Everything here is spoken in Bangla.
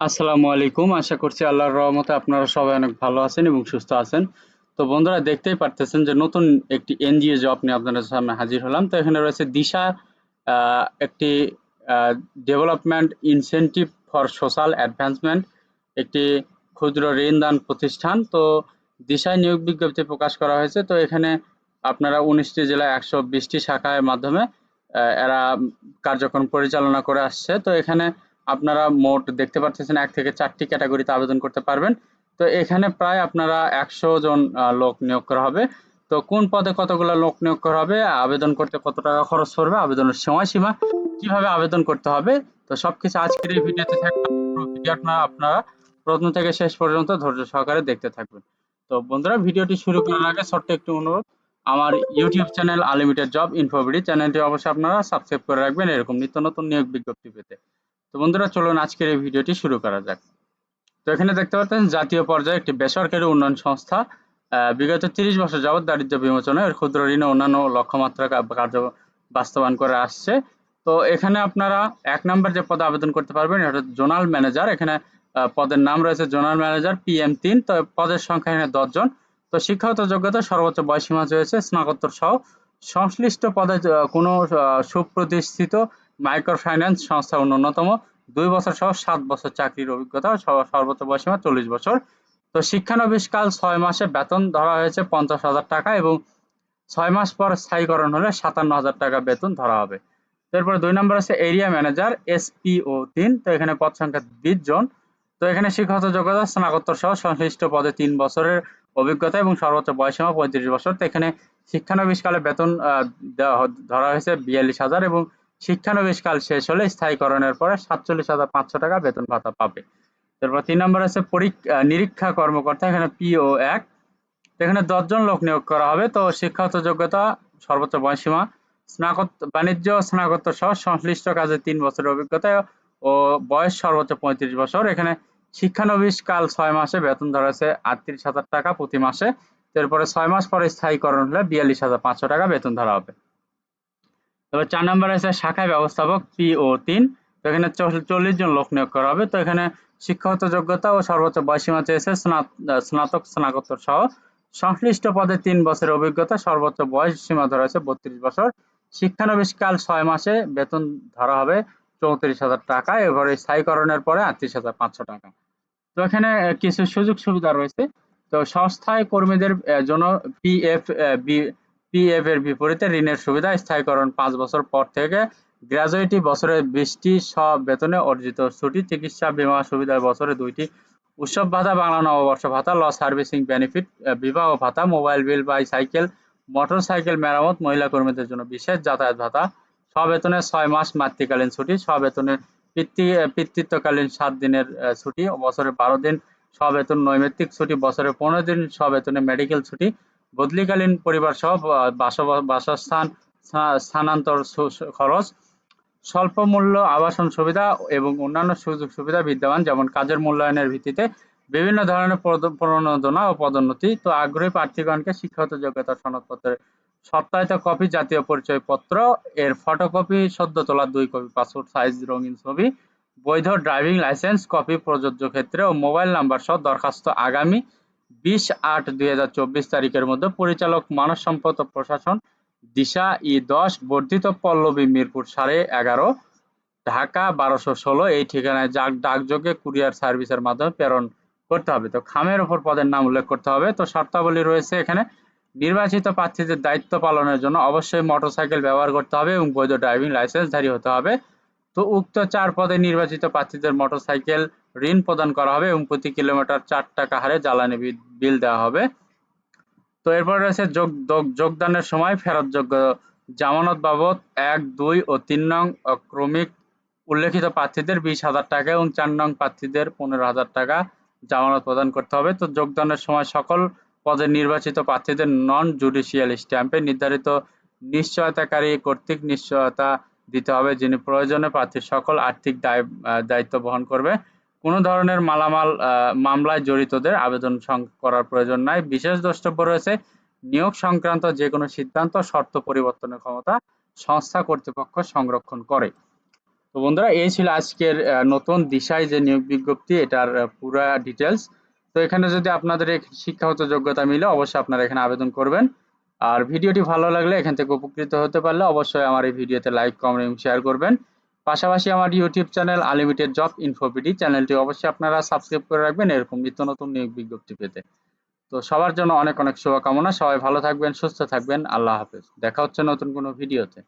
আসসালামু আলাইকুম। আশা করছি আল্লাহর রহমতে আপনারা সবাই অনেক ভালো আছেন এবং সুস্থ আছেন। তো বন্ধুরা দেখতেই পারতেছেন যে নতুন একটি এনজিও জব নিয়ে আপনাদের সামনে হাজির হলাম। তো এখানে রয়েছে দিশা একটি development incentive for social advancement, একটি ক্ষুদ্র ঋণদান প্রতিষ্ঠান। তো দিশায় নিয়োগ বিজ্ঞপ্তি প্রকাশ করা হয়েছে। তো এখানে আপনারা ১৯টি জেলায় ১২০টি শাখার মাধ্যমে এরা কার্যক্রম পরিচালনা করে আসছে। তো এখানে আপনারা মোট দেখতে পাচ্ছেন ১ থেকে ৪টি ক্যাটাগরিতে আবেদন করতে পারবেন। তো এখানে প্রায় আপনারা ১০০ জন লোক নিয়োগ করা হবে। তো কোন পদে কতগুলো লোক নিয়োগ করা হবে, আবেদন করতে কত টাকা খরচ পড়বে, আবেদনের সময়সীমা, কিভাবে আবেদন করতে হবে, তো সবকিছু আজকের এই ভিডিওতে থাকবে। পুরো ভিডিওটা আপনারা প্রথম থেকে শেষ পর্যন্ত ধৈর্য সহকারে দেখতে থাকবেন। তো বন্ধুরা, ভিডিওটি শুরু করার আগে ছোট্ট একটু অনুরোধ, আমার YouTube channel unlimited job InfoBD চ্যানেলটি অবশ্যই আপনারা সাবস্ক্রাইব করে রাখবেন এরকম নিত্য নতুন নিয়োগ বিজ্ঞপ্তি পেতে। তো বন্ধুরা, চলুন আজকের এই ভিডিওটি শুরু করা যাক। তো এখানে দেখতে পাচ্ছেন জাতীয় পর্যায়ে একটি বেসরকারি উন্নয়ন সংস্থা বিগত ৩০ বছর যাবৎ দারিদ্র্য বিমোচনে ক্ষুদ্র ঋণ ও অন্যান্য লক্ষ্যমাত্রা কার্য বাস্তবায়ন করে আসছে। তো এখানে আপনারা ১ নাম্বার যে পদে আবেদন করতে পারবেন এটা জোনাল ম্যানেজার। এখানে পদের নাম রয়েছে জোনাল ম্যানেজার PM3। তো পদের সংখ্যা এখানে ১০ জন। তো শিক্ষাগত যোগ্যতা সর্বোচ্চ বয়সীমা রয়েছে স্নাতকোত্তর সহ সংশ্লিষ্ট পদে কোনো সুপ্রতিষ্ঠিত মাইক্রো ফাইন্যান্স সংস্থার ন্যূনতম ২ বছর সহ ৭ বছর চাকরির অভিজ্ঞতা, সর্বোচ্চ বয়সীমা ৪০ বছর। তো শিক্ষানবিশকাল ৬ মাসে বেতন ধরা হয়েছে ৫০,০০০ টাকা এবং ৬ মাস পর স্থায়ীকরণ হলে ৫৭,০০০ টাকা বেতন ধরা হবে। এরপরে ২ নম্বর আছে এরিয়া ম্যানেজার SPO3। তো এখানে পদ সংখ্যা ২০ জন। তো এখানে শিক্ষাগত যোগ্যতা স্নাতকোত্তর সহ সংশ্লিষ্ট পদে ৩ বছরের অভিজ্ঞতা এবং সর্বোচ্চ বয়সীমা ৩৫ বছর। তো এখানে শিক্ষানবিশকালে বেতন ধরা হয়েছে ৪২,০০০ এবং শিক্ষানবিশকাল শেষ হলে স্থায়ীকরণের পরে ৪৭,৫০০ টাকা বেতন ভাতা পাবে। তারপর ৩ নম্বর আছে নিরীক্ষা কর্মকর্তা, এখানে PO1। তো এখানে ১০ জন লোক নিয়োগ করা হবে। তো শিক্ষাগত যোগ্যতা সর্বোচ্চ বয়সীমা বাণিজ্য স্নাতকোত্তর সহ সংশ্লিষ্ট কাজে ৩ বছরের অভিজ্ঞতা ও বয়স সর্বোচ্চ ৩৫ বছর। এখানে শিক্ষানবিশ কাল ৬ মাসে বেতন ধরা হয়েছে ৩৮,০০০ টাকা প্রতি মাসে। এরপরে ৬ মাস পরে স্থায়ীকরণ হলে ৪২,৫০০ টাকা বেতন ধরা হবে। তবে ৪ নম্বরে আছে শাখায় ব্যবস্থাপক PO3। তো এখানে ৪০ জন লোক নিয়োগ করা হবে। তো এখানে শিক্ষাগত যোগ্যতা ও সর্বোচ্চ বয়সীমা চেয়েছে স্নাতক স্নাতকোত্তর সহ সংশ্লিষ্ট পদে ৩ বছরের অভিজ্ঞতা, সর্বোচ্চ বয়স সীমা ধরা হয়েছে ৩২ বছর। শিক্ষানবিশকাল ৬ মাসে বেতন ধরা হবে ৩৪,০০০ টাকা। এবারে স্থায়ীকরণের পরে ৩৮,৫০০ টাকা। তো এখানে কিছু সুযোগ সুবিধা রয়েছে। তো সংস্থায় কর্মীদের জন্য পিএফ পিএফ এর বিপরীতে ঋণের সুবিধা, স্থায়ীকরণ ৫ বছর পর থেকে গ্র্যাজুইটি, বছরে ২০টি বেতনে অর্জিত ছুটি, চিকিৎসা বীমা সুবিধা বছরে ২টি, উৎসব ভাতা, বাংলা নববর্ষ ভাতা, ল সার্ভিসিং বেনিফিট, বিবাহ ভাতা, মোবাইল বিল, বাইসাইকেল, মোটরসাইকেল মেরামত, মহিলা কর্মীদের জন্য বিশেষ যাতায়াত ভাতা, স্ববেতনে ৬ মাস মাতৃকালীন ছুটি, স্ববেতনে পিতৃত্বকালীন ৭ দিনের ছুটি, বছরে ১২ দিন স্ববেতন নৈমিত্তিক ছুটি, বছরে ১৫ দিন স্ববেতনে মেডিকেল ছুটি, বদলিকালীন পরিবার সহ বাসস্থান স্থানান্তর খরচ, স্বল্প মূল্য আবাসন সুবিধা এবং অন্যান্য সুযোগ সুবিধা বিদ্যমান, যেমন কাজের মূল্যায়নের ভিত্তিতে বিভিন্ন ধরনের প্রণোদনা ও পদোন্নতি। তো আগ্রহী প্রার্থীগণকে শিক্ষাগত যোগ্যতা সনদপত্রের সত্যায়িত কপি, জাতীয় পরিচয়পত্র এর ফটোকপি, সদ্য তোলা ২ কপি পাসপোর্ট সাইজ রঙিন ছবি, বৈধ ড্রাইভিং লাইসেন্স কপি প্রযোজ্য ক্ষেত্রে ও মোবাইল নাম্বার সহ দরখাস্ত আগামী ২০/৮/২০২৪ তারিখের মধ্যে পরিচালক, মানব সম্পদ ও প্রশাসন, দিশা, ই-১০, বর্ধিত পল্লবী, মিরপুর 11.৫, ঢাকা ১২১৬ এই ঠিকানায় ডাকযোগে কুরিয়ার সার্ভিসের মাধ্যমে প্রেরণ করতে হবে। তো খামের ওপর পদের নাম উল্লেখ করতে হবে। তো শর্তাবলী রয়েছে এখানে, নির্বাচিত প্রার্থীদের দায়িত্ব পালনের জন্য অবশ্যই মোটরসাইকেল ব্যবহার করতে হবে এবং বৈধ ড্রাইভিং লাইসেন্সধারী হতে হবে। তো উক্ত ৪ পদে নির্বাচিত প্রার্থীদের মোটরসাইকেল ঋণ প্রদান করা হবে এবং প্রতি কিলোমিটার ৪ টাকা হারে জ্বালানি বিল দেওয়া হবে। তো এরপর রয়েছে যোগদানের সময় ফেরতযোগ্য জামানত বাবদ ১, ২ ও ৩ নং ক্রমিক উল্লেখিত প্রার্থীদের ২০,০০০ টাকা এবং ৪ নং প্রার্থীদের ১৫,০০০ টাকা জামানত প্রদান করতে হবে। তো যোগদানের সময় সকল পদে নির্বাচিত প্রার্থীদের নন জুডিশিয়াল স্ট্যাম্পে নির্ধারিত নিশ্চয়তাকারী কর্তৃক নিশ্চয়তা দিতে হবে, যিনি প্রয়োজনে প্রার্থীর সকল আর্থিক দায়িত্ব বহন করবে। কোনো ধরনের মামলায় জড়িতদের আবেদন করার প্রয়োজন নাই। বিশেষ দ্রষ্টব্য রয়েছে, নিয়োগ সংক্রান্ত যে কোনো সিদ্ধান্ত শর্ত পরিবর্তনের ক্ষমতা সংস্থা কর্তৃপক্ষ সংরক্ষণ করে। তো বন্ধুরা এই ছিল আজকের নতুন দিশায় যে নিয়োগ বিজ্ঞপ্তি, এটার পুরা ডিটেলস। তো এখানে যদি আপনাদের শিক্ষাগত যোগ্যতা মিলে অবশ্যই আপনারা এখানে আবেদন করবেন। আর ভিডিওটি ভালো লাগলে, এখান থেকে উপকৃত হতে পারলে অবশ্যই আমার এই ভিডিওতে লাইক, কমেন্ট এবং শেয়ার করবেন। পাশাপাশি আমার YouTube channel unlimited job InfoBD চ্যানেলটি অবশ্যই আপনারা সাবস্ক্রাইব করে রাখবেন এরকম নিত্য নতুন নিয়োগ বিজ্ঞপ্তি পেতে। তো সবার জন্য অনেক অনেক শুভকামনা। সবাই ভালো থাকবেন, সুস্থ থাকবেন। আল্লাহ হাফেজ। দেখা হচ্ছে নতুন কোনো ভিডিওতে।